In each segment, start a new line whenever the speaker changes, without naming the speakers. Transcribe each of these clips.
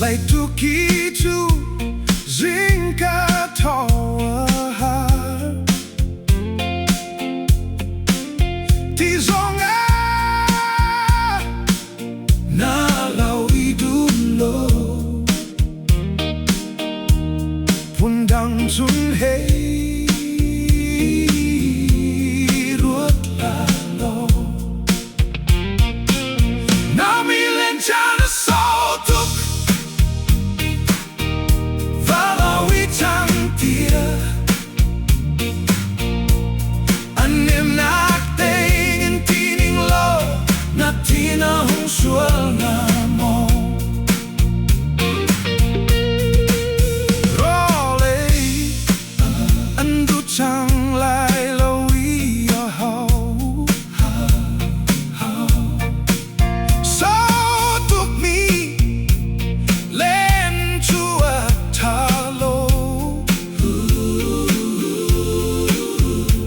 Lại tu kỹ chú riêng cả thọ thì do ngã na lawi đúng lô phun đăng chun hay ruột là lô na mi lên cha nó sâu thúc cang lại lawi hậu sao thuộc mi lên chua thả lô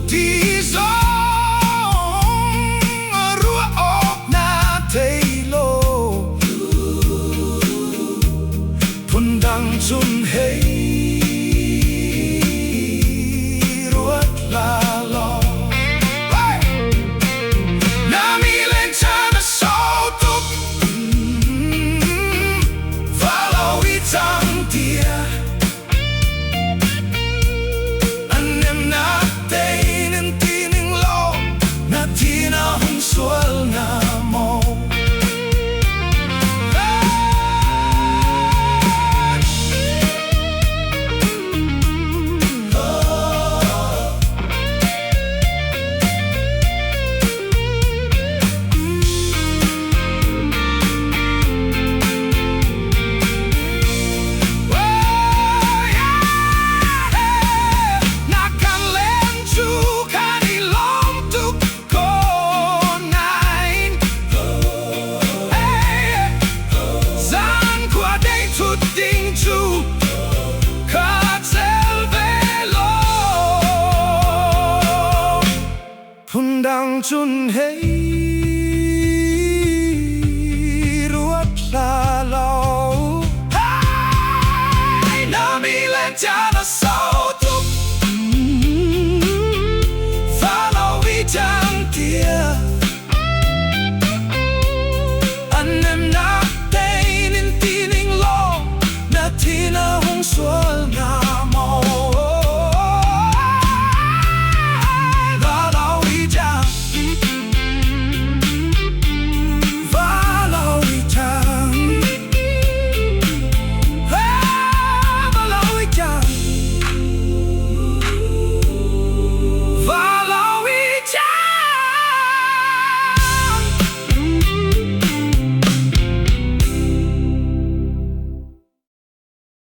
thì gió rùa ốc na thấy lô phun đăng chun hay phun đăng chun hay